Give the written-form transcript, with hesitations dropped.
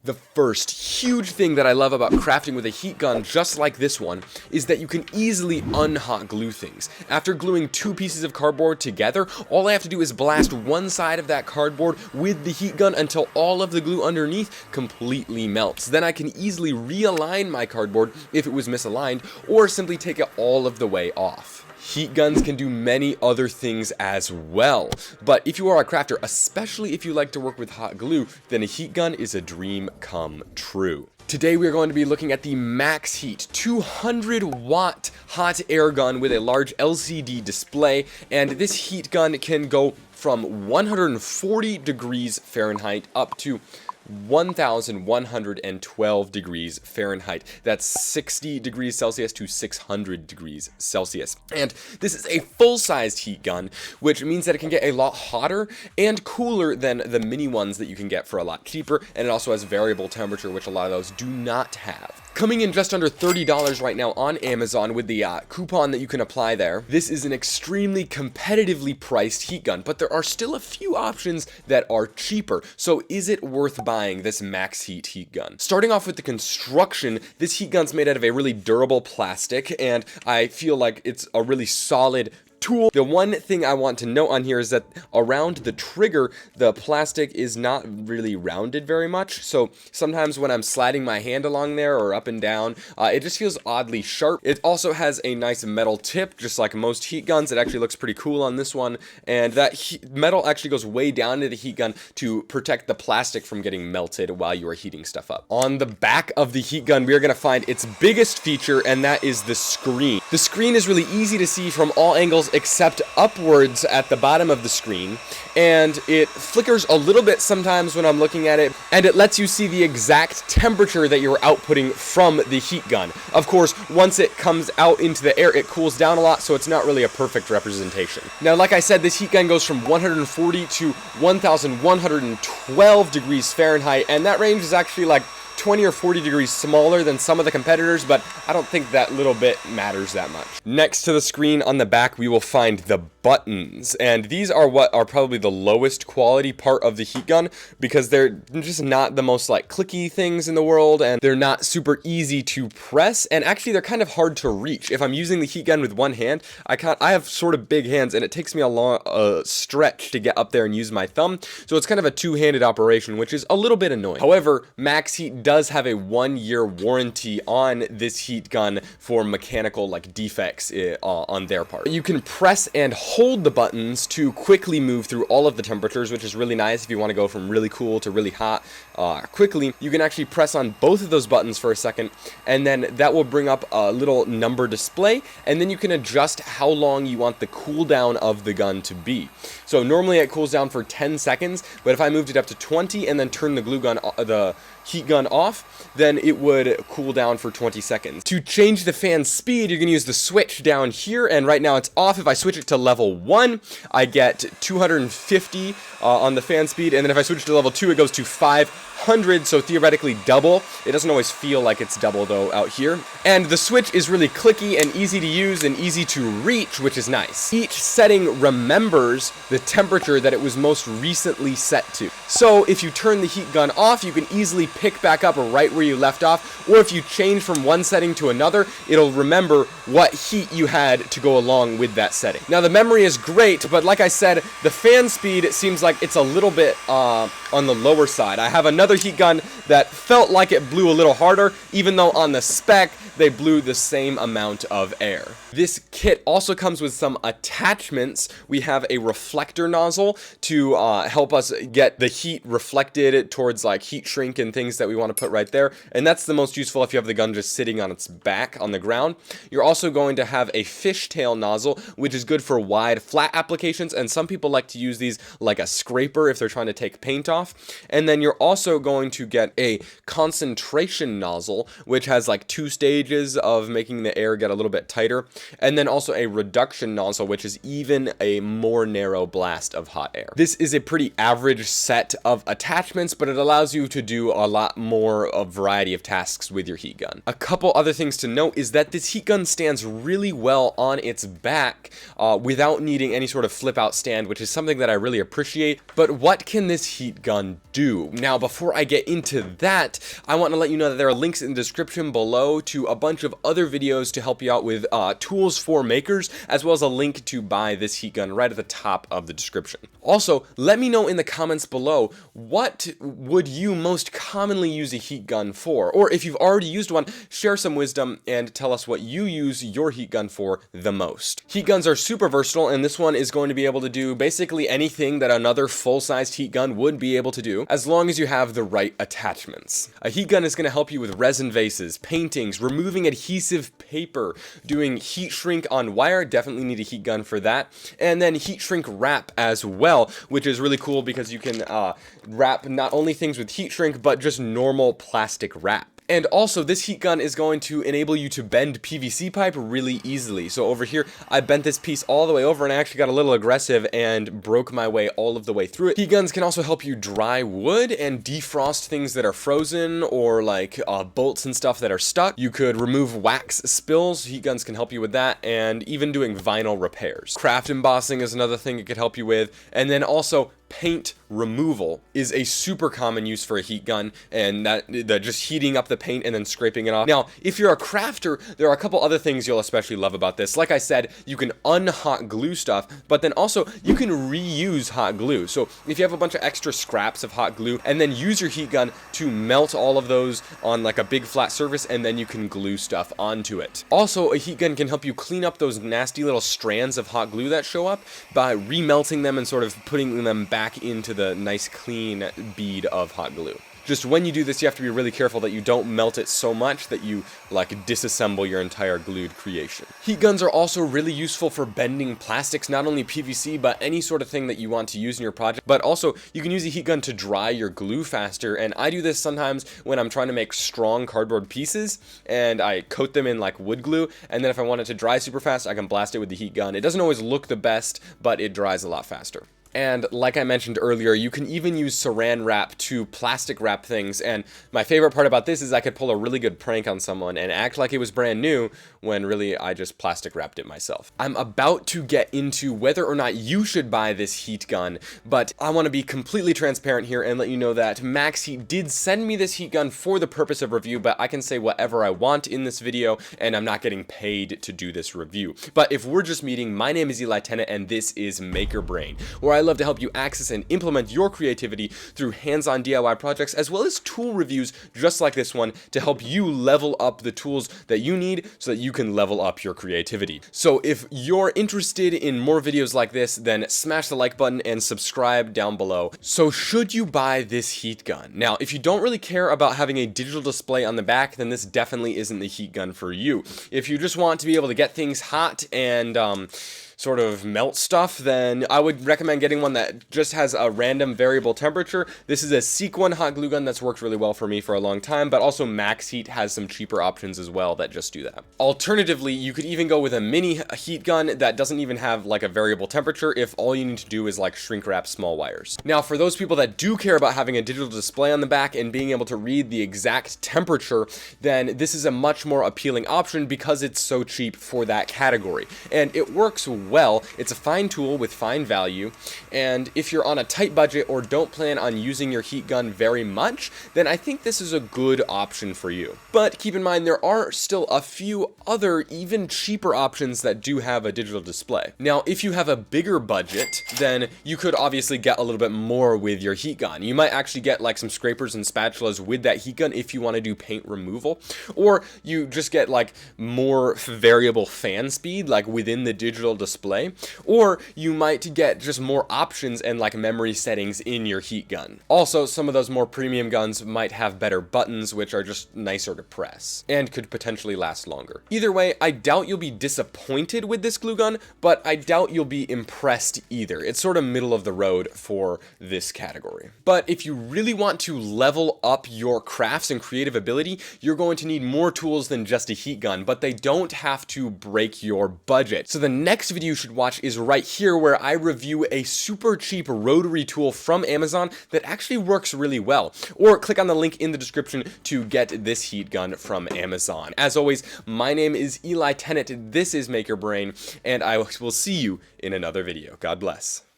The first huge thing that I love about crafting with a heat gun just like this one is that you can easily unhot glue things. After gluing two pieces of cardboard together, all I have to do is blast one side of that cardboard with the heat gun until all of the glue underneath completely melts. Then I can easily realign my cardboard if it was misaligned, or simply take it all of the way off. Heat guns can do many other things as well, but if you are a crafter, especially if you like to work with hot glue, then a heat gun is a dream come true. Today we are going to be looking at the MaxxHEAT 200 watt hot air gun with a large LCD display, and this heat gun can go from 140 degrees Fahrenheit up to 1112 degrees Fahrenheit. That's 60 degrees Celsius to 600 degrees Celsius. And this is a full-sized heat gun, which means that it can get a lot hotter and cooler than the mini ones that you can get for a lot cheaper, and it also has variable temperature, which a lot of those do not have. Coming in just under $30 right now on Amazon with the coupon that you can apply there. This is an extremely competitively priced heat gun, but there are still a few options that are cheaper. So is it worth buying this MaxxHEAT heat gun? Starting off with the construction, this heat gun's made out of a really durable plastic, and I feel like it's a really solid tool. The one thing I want to note on here is that around the trigger, the plastic is not really rounded very much. So sometimes when I'm sliding my hand along there or up and down, it just feels oddly sharp. It also has a nice metal tip, just like most heat guns. It actually looks pretty cool on this one. And that metal actually goes way down into the heat gun to protect the plastic from getting melted while you are heating stuff up. On the back of the heat gun, we are going to find its biggest feature, and that is the screen. The screen is really easy to see from all angles except upwards at the bottom of the screen, and it flickers a little bit sometimes when I'm looking at it, and it lets you see the exact temperature that you're outputting from the heat gun. Of course, once it comes out into the air, it cools down a lot, so it's not really a perfect representation. Now, like I said, this heat gun goes from 140 to 1112 degrees Fahrenheit, and that range is actually like 20 or 40 degrees smaller than some of the competitors, but I don't think that little bit matters that much. Next to the screen on the back, we will find the buttons, and these are what are probably the lowest quality part of the heat gun because they're just not the most like clicky things in the world, and they're not super easy to press, and actually they're kind of hard to reach. If I'm using the heat gun with one hand, I have sort of big hands, and it takes me a long stretch to get up there and use my thumb, so it's kind of a two-handed operation, which is a little bit annoying. However, MaxxHEAT does have a 1-year warranty on this heat gun for mechanical like defects on their part. You can press and hold the buttons to quickly move through all of the temperatures, which is really nice if you want to go from really cool to really hot quickly. You can actually press on both of those buttons for a second, and then that will bring up a little number display, and then you can adjust how long you want the cooldown of the gun to be. So normally it cools down for 10 seconds, but if I moved it up to 20 and then turn the heat gun off, then it would cool down for 20 seconds. To change the fan speed, you're going to use the switch down here, and right now it's off. If I switch it to level 1, I get 250 on the fan speed, and then if I switch to level 2, it goes to 500, so theoretically double. It doesn't always feel like it's double though out here. And the switch is really clicky and easy to use and easy to reach, which is nice. Each setting remembers the temperature that it was most recently set to. So if you turn the heat gun off, you can easily pick back up right where you left off, or if you change from one setting to another, it'll remember what heat you had to go along with that setting. Now, the memory is great, but like I said, the fan speed, it seems like it's a little bit on the lower side. I have another heat gun that felt like it blew a little harder, even though on the spec, they blew the same amount of air. This kit also comes with some attachments. We have a reflector nozzle to help us get the heat reflected towards like heat shrink and things that we want to put right there, and that's the most useful if you have the gun just sitting on its back on the ground. You're also going to have a fishtail nozzle, which is good for wide flat applications, and some people like to use these like a scraper if they're trying to take paint off. And then you're also going to get a concentration nozzle, which has like 2 stages of making the air get a little bit tighter. and then also a reduction nozzle, which is even a more narrow blast of hot air. This is a pretty average set of attachments, but it allows you to do a lot more of variety of tasks with your heat gun. A couple other things to note is that this heat gun stands really well on its back without needing any sort of flip out stand, which is something that I really appreciate. But what can this heat gun do? Now, before I get into that, I want to let you know that there are links in the description below to a bunch of other videos to help you out with tools for makers, as well as a link to buy this heat gun right at the top of the description. Also, let me know in the comments below, what would you most commonly use a heat gun for? Or if you've already used one, share some wisdom and tell us what you use your heat gun for the most. Heat guns are super versatile, and this one is going to be able to do basically anything that another full-sized heat gun would be able to do, as long as you have the right attachments. A heat gun is going to help you with resin vases, paintings, removing adhesive paper, doing heat shrink on wire, definitely need a heat gun for that, and then heat shrink wrap as well, which is really cool because you can wrap not only things with heat shrink, but just normal plastic wrap. And also, this heat gun is going to enable you to bend PVC pipe really easily. So over here, I bent this piece all the way over, and I actually got a little aggressive and broke my way all of the way through it. Heat guns can also help you dry wood and defrost things that are frozen, or like bolts and stuff that are stuck. You could remove wax spills. Heat guns can help you with that, and even doing vinyl repairs. Craft embossing is another thing it could help you with. And then also, paint removal is a super common use for a heat gun, and that just heating up the paint and then scraping it off. Now, if you're a crafter, there are a couple other things you'll especially love about this. Like I said, you can unhot glue stuff, but then also you can reuse hot glue. So if you have a bunch of extra scraps of hot glue, and then use your heat gun to melt all of those on like a big flat surface, and then you can glue stuff onto it. Also, a heat gun can help you clean up those nasty little strands of hot glue that show up by remelting them and sort of putting them back into the nice clean bead of hot glue. Just when you do this, you have to be really careful that you don't melt it so much that you like disassemble your entire glued creation. Heat guns are also really useful for bending plastics, not only PVC, but any sort of thing that you want to use in your project. But also, you can use a heat gun to dry your glue faster, and I do this sometimes when I'm trying to make strong cardboard pieces, and I coat them in like wood glue, and then if I want it to dry super fast, I can blast it with the heat gun. It doesn't always look the best, but it dries a lot faster. And like I mentioned earlier, you can even use saran wrap to plastic wrap things, and my favorite part about this is I could pull a really good prank on someone and act like it was brand new when really I just plastic wrapped it myself. I'm about to get into whether or not you should buy this heat gun, but I want to be completely transparent here and let you know that MaxxHEAT did send me this heat gun for the purpose of review, but I can say whatever I want in this video, and I'm not getting paid to do this review. But if we're just meeting, my name is Eli Tennant, and this is Maker Brain, where I love to help you access and implement your creativity through hands-on DIY projects, as well as tool reviews just like this one to help you level up the tools that you need so that you can level up your creativity. So if you're interested in more videos like this, then smash the like button and subscribe down below. So should you buy this heat gun? Now, if you don't really care about having a digital display on the back, then this definitely isn't the heat gun for you. If you just want to be able to get things hot and sort of melt stuff, then I would recommend getting one that just has a random variable temperature. This is a Seek1 hot glue gun that's worked really well for me for a long time, but also MaxxHEAT has some cheaper options as well that just do that. Alternatively, you could even go with a mini heat gun that doesn't even have like a variable temperature if all you need to do is like shrink wrap small wires. Now, for those people that do care about having a digital display on the back and being able to read the exact temperature, then this is a much more appealing option because it's so cheap for that category. And it works well. It's a fine tool with fine value, and if you're on a tight budget or don't plan on using your heat gun very much, then I think this is a good option for you. But keep in mind, there are still a few other even cheaper options that do have a digital display. Now, if you have a bigger budget, then you could obviously get a little bit more with your heat gun. You might actually get like some scrapers and spatulas with that heat gun if you want to do paint removal, or you just get like more variable fan speed like within the digital display display, or you might get just more options and like memory settings in your heat gun. Also, some of those more premium guns might have better buttons, which are just nicer to press, and could potentially last longer. Either way, I doubt you'll be disappointed with this glue gun, but I doubt you'll be impressed either. It's sort of middle of the road for this category. But if you really want to level up your crafts and creative ability, you're going to need more tools than just a heat gun, but they don't have to break your budget. So the next video you should watch is right here, where I review a super cheap rotary tool from Amazon that actually works really well. Or click on the link in the description to get this heat gun from Amazon. As always, my name is Eli Tennant, this is Maker Brain, and I will see you in another video. God bless.